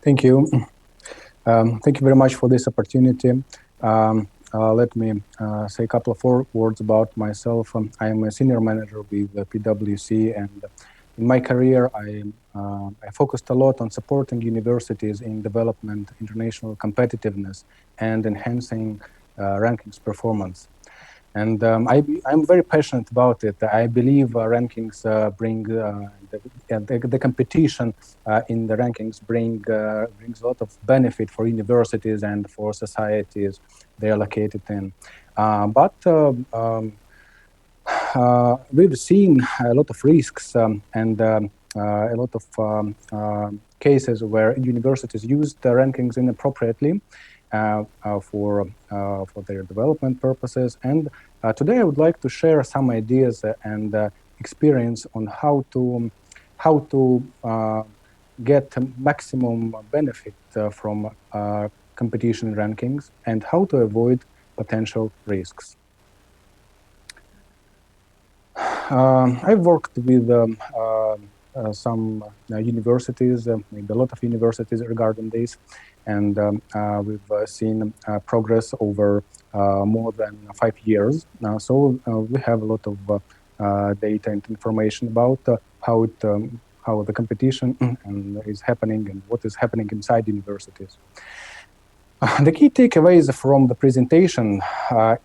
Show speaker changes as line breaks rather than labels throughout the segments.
Thank you. Thank you very much for this opportunity. Let me say a couple of words about myself. I am a senior manager with PwC, and in my career, I focused a lot on supporting universities in development, international competitiveness, and enhancing rankings performance. And I'm very passionate about it. I believe rankings bring the competition in the rankings brings a lot of benefit for universities and for societies they are located in. But we've seen a lot of risks and a lot of cases where universities use the rankings inappropriately for their development purposes. And today I would like to share some ideas and experience on how to get maximum benefit from competition rankings and how to avoid potential risks. I've worked with some universities, maybe a lot of universities regarding this, and we've seen progress over more than 5 years. So we have a lot of data and information about how the competition is happening and what is happening inside universities. The key takeaways from the presentation are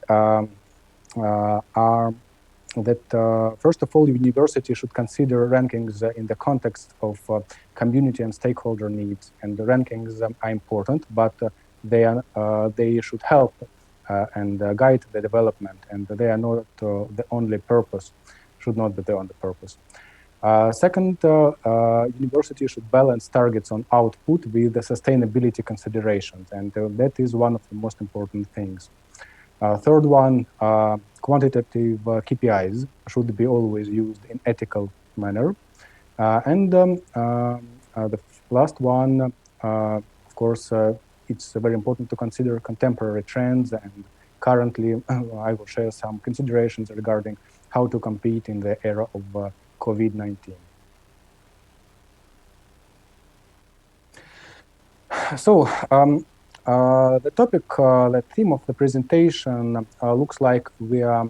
that first of all, university should consider rankings in the context of community and stakeholder needs. And the rankings are important, but they should help and guide the development, and they are not the only purpose, should not be the only purpose. Second, university should balance targets on output with the sustainability considerations, and that is one of the most important things. Third one, quantitative KPIs should be always used in ethical manner. And the last one, of course, it's very important to consider contemporary trends, and currently I will share some considerations regarding how to compete in the era of COVID-19. So, the topic, the theme of the presentation looks like we are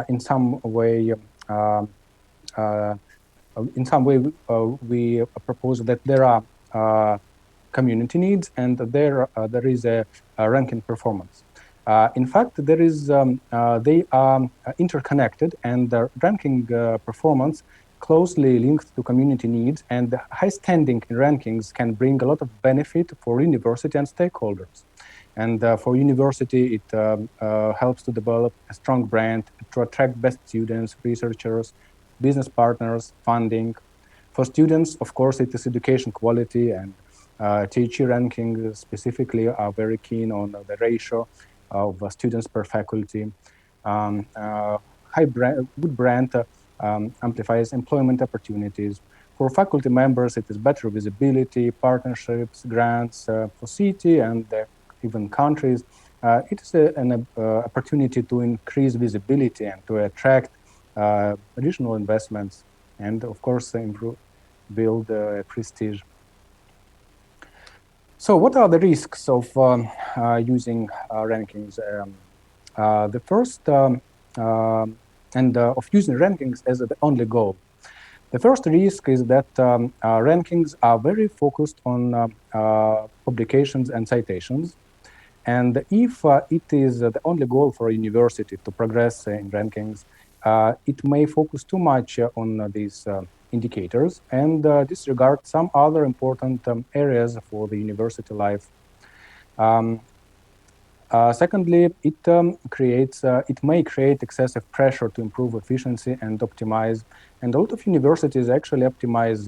in some way we propose that there are community needs and there is a ranking performance. In fact, they are interconnected, and the ranking performance closely linked to community needs, and high standing in rankings can bring a lot of benefit for university and stakeholders. And for university, it helps to develop a strong brand, to attract best students, researchers, business partners, funding. For students, of course, it is education quality, and THE rankings specifically are very keen on the ratio of students per faculty. Good brand amplifies employment opportunities. For faculty members, it is better visibility, partnerships, grants. For city and even countries, it is an opportunity to increase visibility and to attract additional investments, and of course, build prestige. So what are the risks of using rankings? The first, of using rankings as the only goal. The first risk is that rankings are very focused on publications and citations. And if it is the only goal for a university to progress in rankings, it may focus too much on these indicators and disregard some other important areas for the university life. Secondly, it may create excessive pressure to improve efficiency and optimize. And a lot of universities actually optimize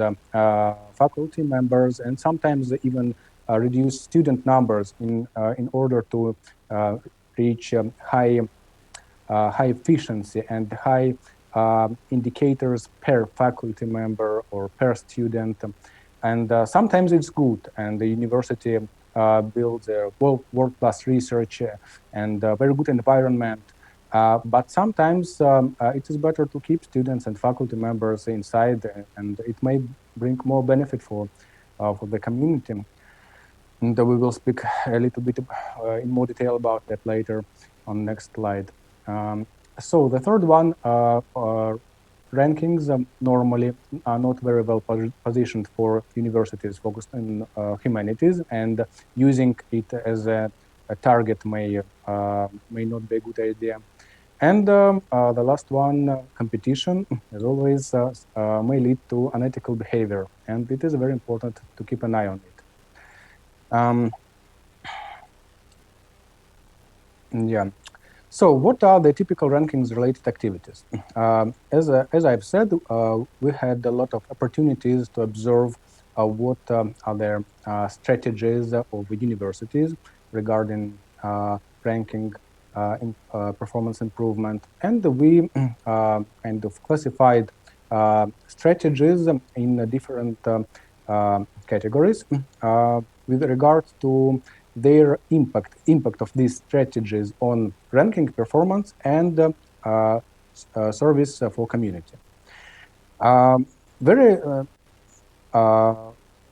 faculty members and sometimes even reduce student numbers in order to reach high efficiency and high indicators per faculty member or per student. And sometimes it's good, and the university builds a world-class research and a very good environment. But sometimes it is better to keep students and faculty members inside, and it may bring more benefit for the community. And we will speak a little bit in more detail about that later on next slide. So the third one, rankings normally are not very well positioned for universities focused on humanities, and using it as a target may not be a good idea. And the last one, competition, as always, may lead to unethical behavior, and it is very important to keep an eye on it. Yeah. So, what are the typical rankings-related activities? As I've said, we had a lot of opportunities to observe what are their strategies of the universities regarding ranking, performance improvement, and we kind of classified strategies in different categories with regard to their impact of these strategies on ranking performance and service for community. Very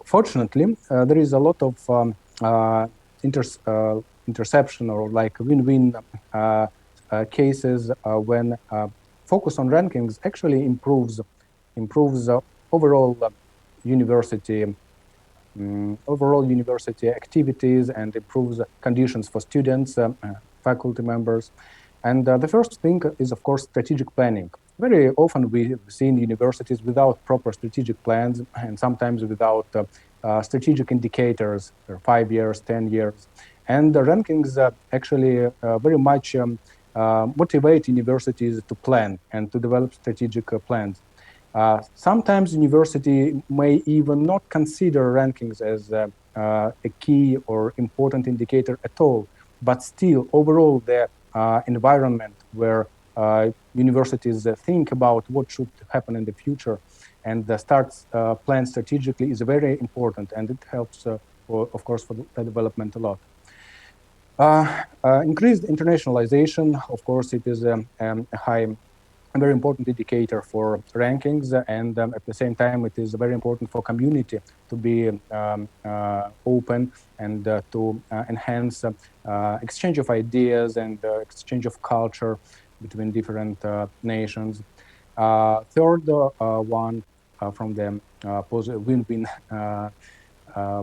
fortunately, there is a lot of interception or like win-win cases when focus on rankings actually improves overall university activities and improves conditions for students, faculty members. And the first thing is, of course, strategic planning. Very often we see in universities without proper strategic plans and sometimes without strategic indicators for 5 years, 10 years. And the rankings actually very much motivate universities to plan and to develop strategic plans. Sometimes university may even not consider rankings as a key or important indicator at all, but still overall the environment where universities think about what should happen in the future and start plan strategically is very important, and it helps, of course, for the development a lot. Increased internationalization, of course, it is a very important indicator for rankings, and at the same time, it is very important for community to be open and to enhance exchange of ideas and exchange of culture between different nations. Third one from the win-win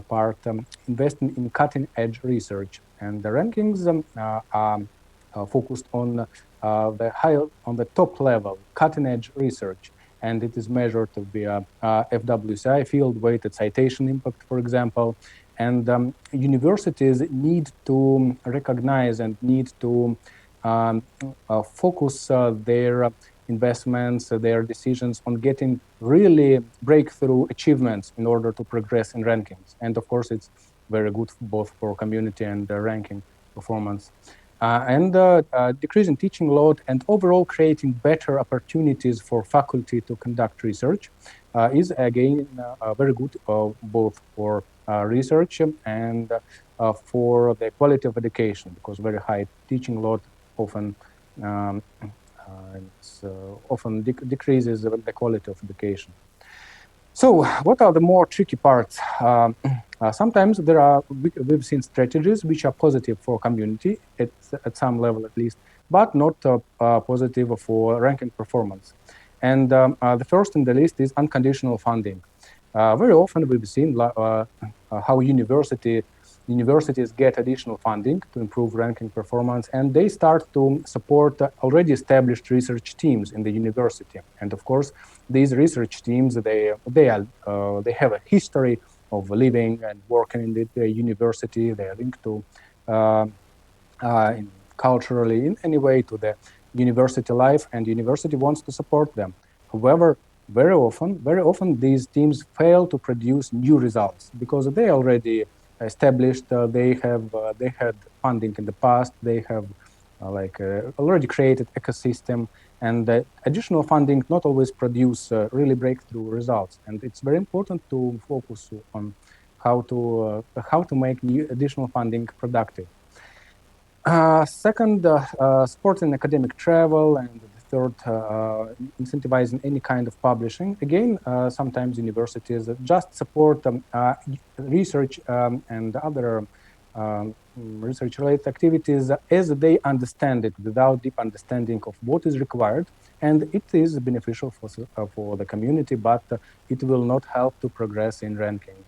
part, investing in cutting-edge research, and the rankings are focused on the top level cutting-edge research, and it is measured via FWCI, field-weighted citation impact, for example. And universities need to recognize and need to focus their investments, their decisions on getting really breakthrough achievements in order to progress in rankings. And of course, it's very good both for community and ranking performance. And decreasing teaching load and overall creating better opportunities for faculty to conduct research is again very good both for research and for the quality of education, because very high teaching load often decreases the quality of education. So, what are the more tricky parts? Sometimes we've seen strategies which are positive for community at some level at least, but not positive for ranking performance. And the first in the list is unconditional funding. Very often we've seen how universities get additional funding to improve ranking performance, and they start to support already established research teams in the university. And of course, these research teams, they have a history of living and working in the university. They are linked to culturally in any way to the university life, and university wants to support them. However, very often these teams fail to produce new results because they already established, they had funding in the past, they have already created ecosystem, and additional funding not always produce really breakthrough results. And it's very important to focus on how to make new additional funding productive. Second, sport and academic travel, and third, incentivizing any kind of publishing. Again, sometimes universities just support research and other research-related activities as they understand it, without deep understanding of what is required. And it is beneficial for the community, but it will not help to progress in rankings.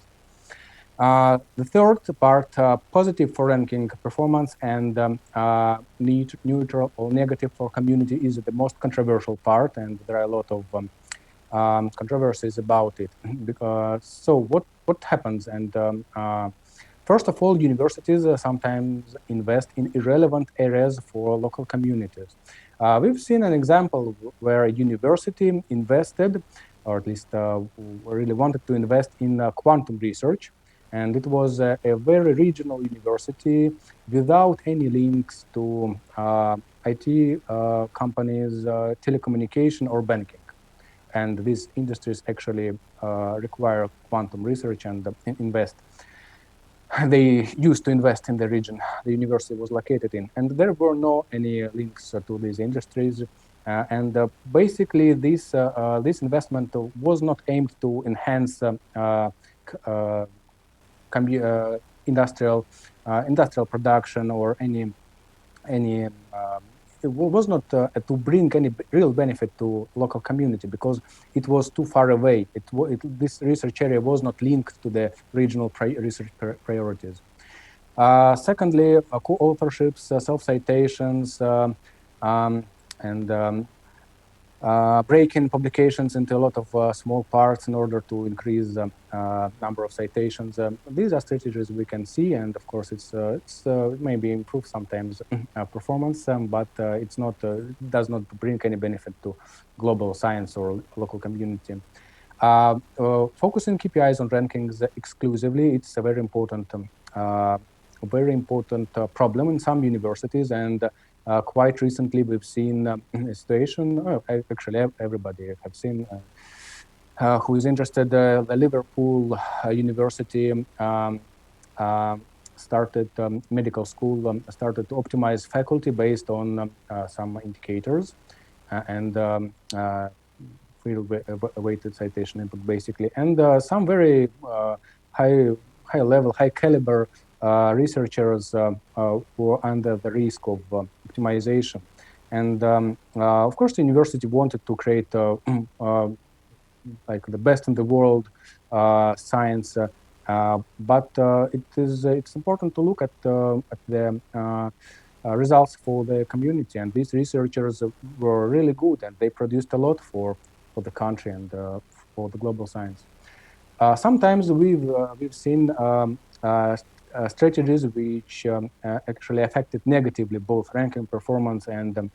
The third part, positive for ranking performance and neutral or negative for community, is the most controversial part, and there are a lot of controversies about it. So what happens? And first of all, universities sometimes invest in irrelevant areas for local communities. We've seen an example where a university invested, or at least really wanted to invest in quantum research. And it was a very regional university without any links to IT companies, telecommunication, or banking. And these industries actually require quantum research and invest. They used to invest in the region the university was located in, and there were no any links to these industries. Basically, this investment was not aimed to enhance industrial production or any it was not to bring any real benefit to local community, because it was too far away. This research area was not linked to the regional research priorities. Secondly, co-authorships, self-citations, and breaking publications into a lot of small parts in order to increase number of citations. These are strategies we can see, and of course, it's maybe improve sometimes performance, but it's not does not bring any benefit to global science or local community. Focusing KPIs on rankings exclusively, it's a very important problem in some universities, and quite recently we've seen a situation, actually everybody have seen, who is interested, the Liverpool University started medical school, started to optimize faculty based on some indicators, and weighted citation input basically, and some very high level, high caliber researchers were under the risk of optimization. And of course, the university wanted to create like the best in the world science, but it's important to look at the results for the community. And these researchers were really good, and they produced a lot for the country and for the global science. Sometimes we've seen strategies which actually affected negatively both ranking performance and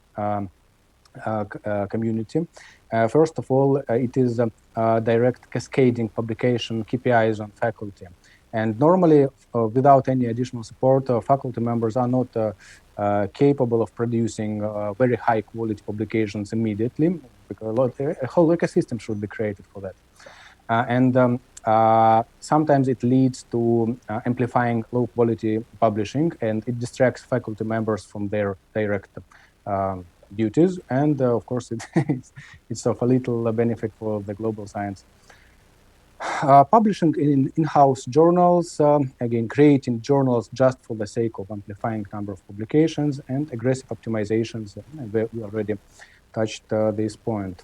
community. First of all, it is direct cascading publication KPIs on faculty. And normally, without any additional support, faculty members are not capable of producing very high quality publications immediately, because a whole ecosystem should be created for that. Sometimes it leads to amplifying low quality publishing, and it distracts faculty members from their direct duties. And of course, it's of a little benefit for the global science. Publishing in in-house journals, again, creating journals just for the sake of amplifying number of publications, and aggressive optimizations. We already touched this point.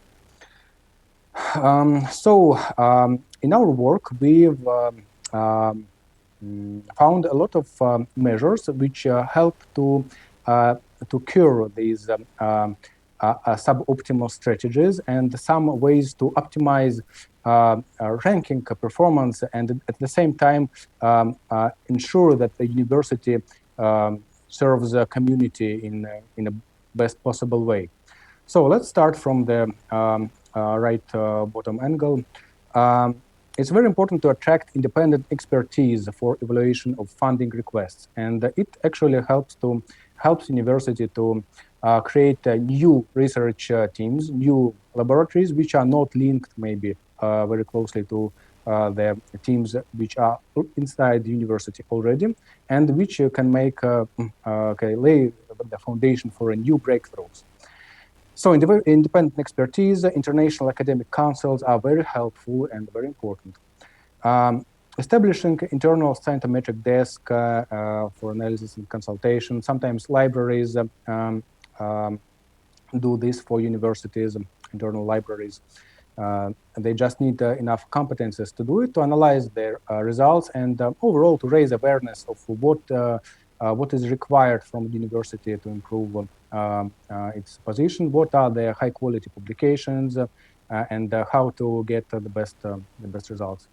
In our work, we've found a lot of measures which help to cure these suboptimal strategies, and some ways to optimize ranking performance, and at the same time ensure that the university serves the community in a best possible way. So let's start from the right bottom angle. It's very important to attract independent expertise for evaluation of funding requests, and it actually helps university to create new research teams, new laboratories, which are not linked maybe very closely to the teams which are inside the university already, and which can make lay the foundation for a new breakthroughs. So independent expertise, international academic councils are very helpful and very important. Establishing internal scientometric desk for analysis and consultation. Sometimes libraries do this for universities, internal libraries. They just need enough competences to do it, to analyze their results, and overall to raise awareness of what is required from the university to improve its position, what are the high quality publications, and how to get the best results.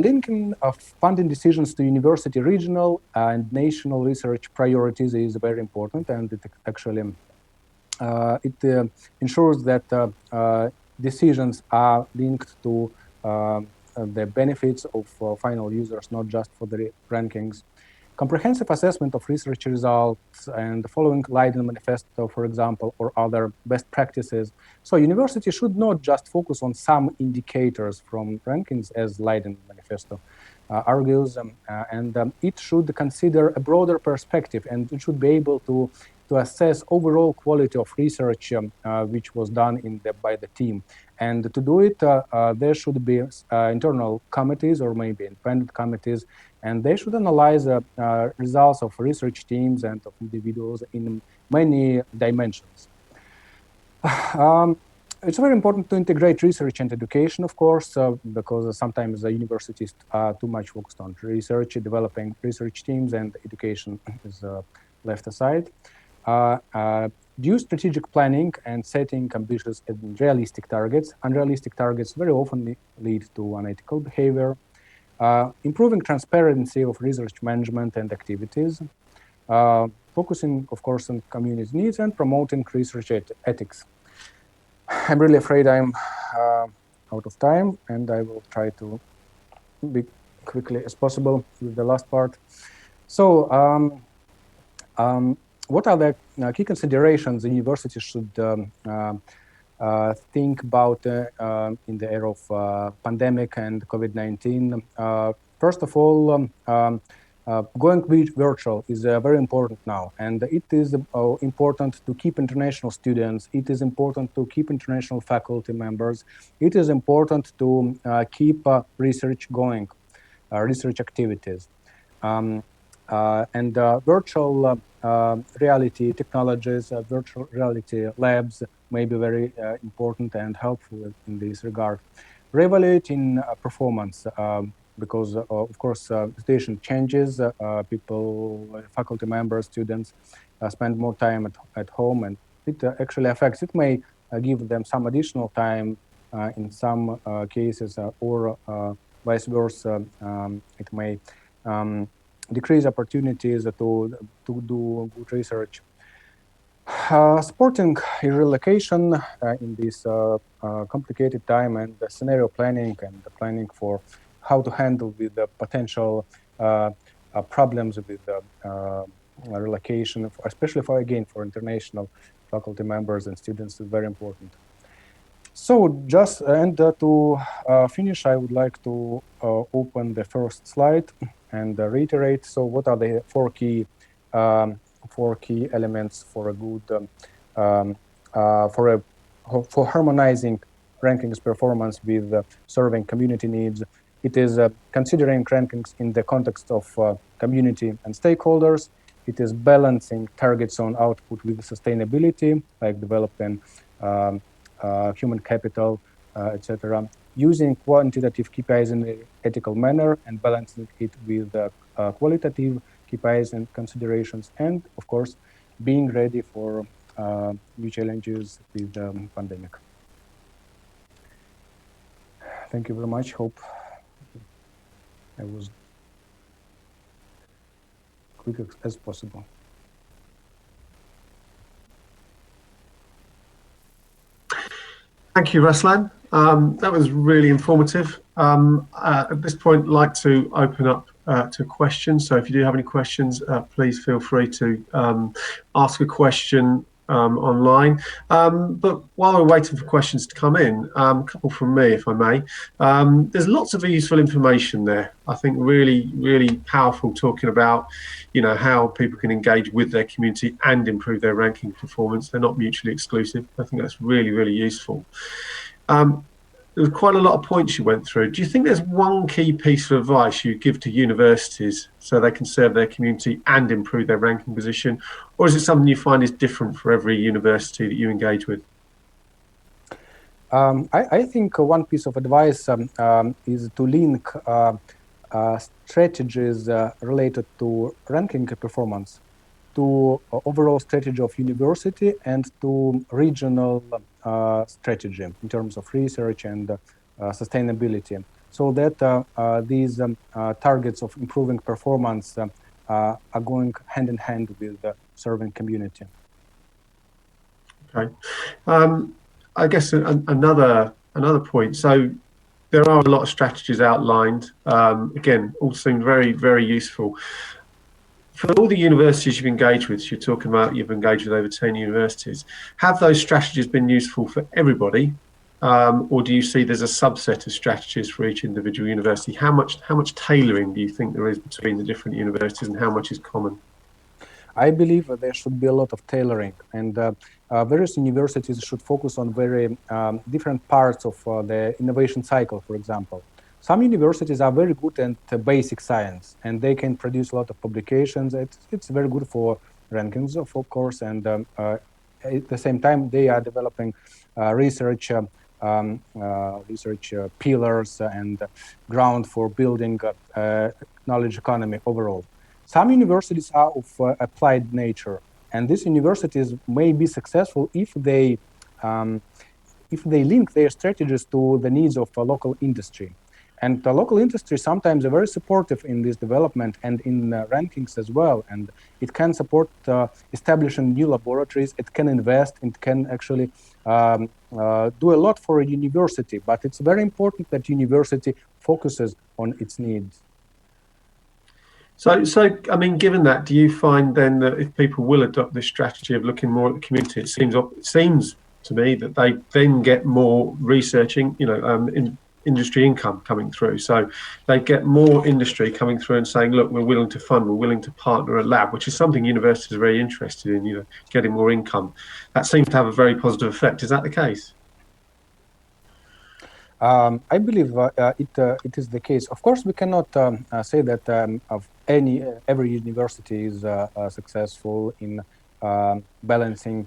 Linking funding decisions to university, regional, and national research priorities is very important, and it actually ensures that decisions are linked to the benefits of final users, not just for the rankings. Comprehensive assessment of research results and following Leiden Manifesto, for example, or other best practices. So university should not just focus on some indicators from rankings, as Leiden Manifesto argues, and it should consider a broader perspective, and it should be able to assess overall quality of research which was done by the team. And to do it, there should be internal committees or maybe independent committees, and they should analyze results of research teams and of individuals in many dimensions. It's very important to integrate research and education, of course, because sometimes the universities are too much focused on research, developing research teams, and education is left aside. Do strategic planning and setting ambitious and realistic targets. Unrealistic targets very often lead to unethical behavior. Improving transparency of research management and activities. Focusing, of course, on community needs and promoting research ethics. I'm really afraid I'm out of time, and I will try to be quickly as possible with the last part. So, what are the key considerations the university should think about in the era of pandemic and COVID-19? First of all, going virtual is very important now, and it is important to keep international students. It is important to keep international faculty members. It is important to keep research going, research activities. And virtual reality technologies, virtual reality labs may be very important and helpful in this regard. Reevaluating performance, because of course situation changes, faculty members, students spend more time at home, and it actually affects. It may give them some additional time in some cases, or vice versa. It may decrease opportunities to do good research. Supporting relocation in this complicated time, and the scenario planning and the planning for how to handle with the potential problems with relocation, especially for international faculty members and students, is very important. So just to finish, I would like to open the first slide and reiterate. So what are the four key elements for a good for harmonizing rankings performance with serving community needs? It is considering rankings in the context of community and stakeholders. It is balancing targets on output with sustainability, like developing human capital, etc. Using quantitative KPIs in an ethical manner and balancing it with qualitative KPIs and considerations, and of course, being ready for new challenges with the pandemic. Thank you very much. Hope I was quick as possible.
Thank you, Ruslan. That was really informative. At this point, I'd like to open up to questions. So if you do have any questions, please feel free to ask a question online. But while we're waiting for questions to come in, a couple from me, if I may. There's lots of useful information there. I think really, really powerful, talking about, how people can engage with their community and improve their ranking performance. They're not mutually exclusive. I think that's really, really useful. There was quite a lot of points you went through. Do you think there's one key piece of advice you give to universities so they can serve their community and improve their ranking position? Or is it something you find is different for every university that you engage with?
I think one piece of advice is to link strategies related to ranking performance to overall strategy of university and to regional strategy in terms of research and sustainability, so that these targets of improving performance are going hand in hand with the serving community.
Okay. I guess another point. So there are a lot of strategies outlined. Again, all seem very, very useful. For all the universities you've engaged with, you're talking about you've engaged with over 10 universities. Have those strategies been useful for everybody? Or do you see there's a subset of strategies for each individual university? How much tailoring do you think there is between the different universities, and how much is common?
I believe there should be a lot of tailoring, and various universities should focus on very different parts of the innovation cycle, for example. Some universities are very good at basic science, and they can produce a lot of publications. It's very good for rankings, of course, and at the same time, they are developing research pillars and ground for building knowledge economy overall. Some universities are of applied nature, and these universities may be successful if they link their strategies to the needs of a local industry. And the local industry sometimes are very supportive in this development and in rankings as well. And it can support establishing new laboratories. It can invest. It can actually do a lot for a university. But it's very important that university focuses on its needs.
So I mean, given that, do you find then that if people will adopt this strategy of looking more at the community, it seems to me that they then get more researching, in industry income coming through. So they get more industry coming through and saying, look, we're willing to fund, we're willing to partner a lab, which is something universities are very interested in, getting more income. That seems to have a very positive effect. Is that the case?
I believe it is the case. Of course, we cannot say that every university is successful in balancing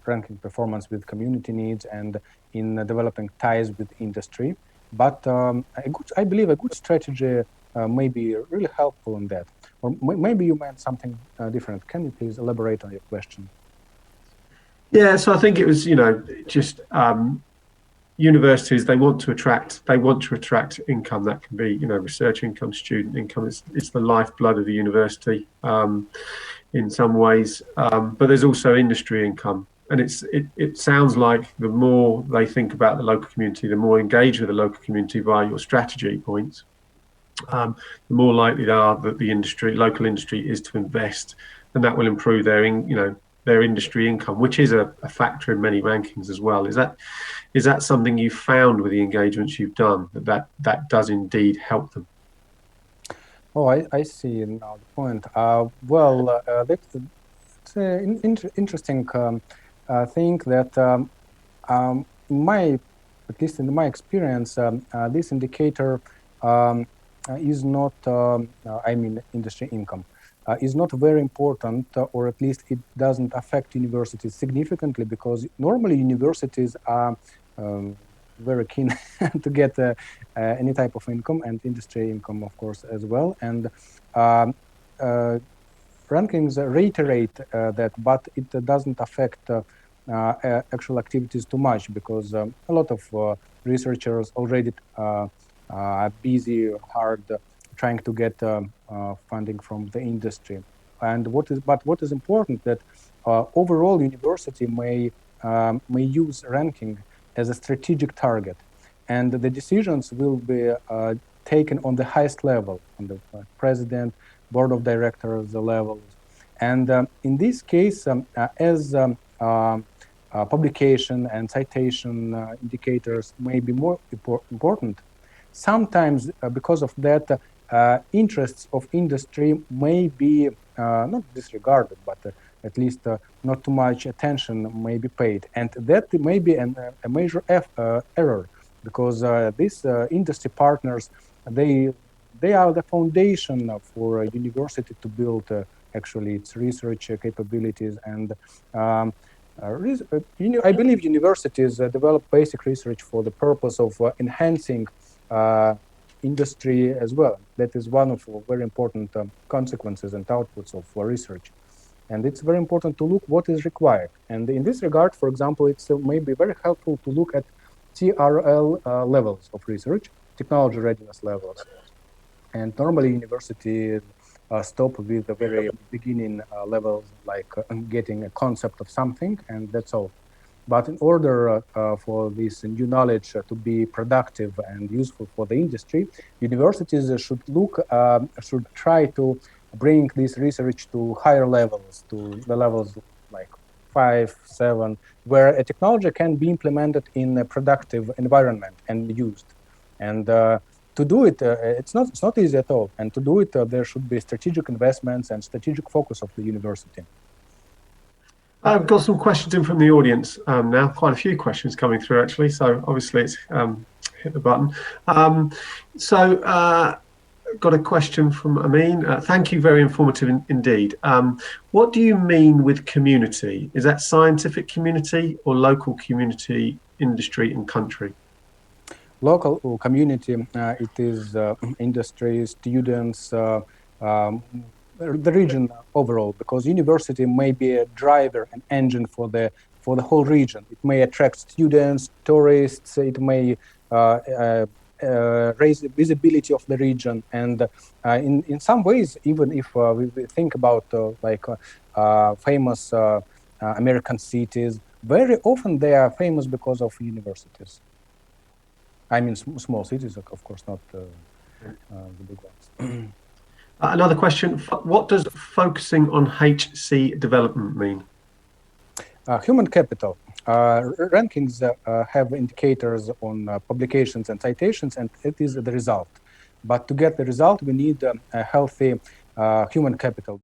ranking performance with community needs and in developing ties with industry. But I believe a good strategy may be really helpful in that. Or maybe you meant something different. Can you please elaborate on your question?
Yeah, so I think it was, just universities, they want to attract income. That can be, research income, student income. It's the lifeblood of the university in some ways, but there's also industry income. And it sounds like the more they think about the local community, the more engaged with the local community via your strategy points, the more likely they are that the local industry is to invest, and that will improve their industry income, which is a factor in many rankings as well. Is that something you've found with the engagements you've done, that does indeed help them?
Oh, I see now the point. That's an interesting thing that, at least in my experience, this indicator is not, industry income, is not very important, or at least it doesn't affect universities significantly, because normally universities are very keen to get any type of income, and industry income, of course, as well. And rankings reiterate that, but it doesn't affect actual activities too much, because a lot of researchers already are busy, hard, trying to get funding from the industry. And what is important that overall university may use ranking as a strategic target, and the decisions will be taken on the highest level, on the president, board of directors levels, And in this case, as publication and citation indicators may be more important, sometimes because of that, interests of industry may be not disregarded, but at least not too much attention may be paid. And that may be a major error, because these industry partners, they are the foundation for a university to build actually its research capabilities. And I believe universities develop basic research for the purpose of enhancing industry as well. That is one of very important consequences and outputs of research. And it's very important to look what is required. And in this regard, for example, it's maybe very helpful to look at TRL levels of research, technology readiness levels. And normally universities stop with the very beginning levels, like getting a concept of something, and that's all. But in order for this new knowledge to be productive and useful for the industry, universities should try to bring this research to higher levels, to the levels like 5, 7, where a technology can be implemented in a productive environment and used. And to do it, it's not easy at all. And to do it, there should be strategic investments and strategic focus of the university.
I've got some questions in from the audience now, quite a few questions coming through actually, so obviously it's hit the button. Got a question from Amin. Thank you, very informative indeed. What do you mean with community? Is that scientific community or local community, industry and country?
Local community, it is industry, students, the region overall, because university may be a driver and engine for the whole region. It may attract students, tourists. It may raise the visibility of the region, and in some ways, even if we think about famous American cities, very often they are famous because of universities. I mean, small cities, of course, not the big ones.
Another question, what does focusing on HC development mean?
Human capital. Rankings have indicators on publications and citations, and it is the result. But to get the result, we need a healthy human capital.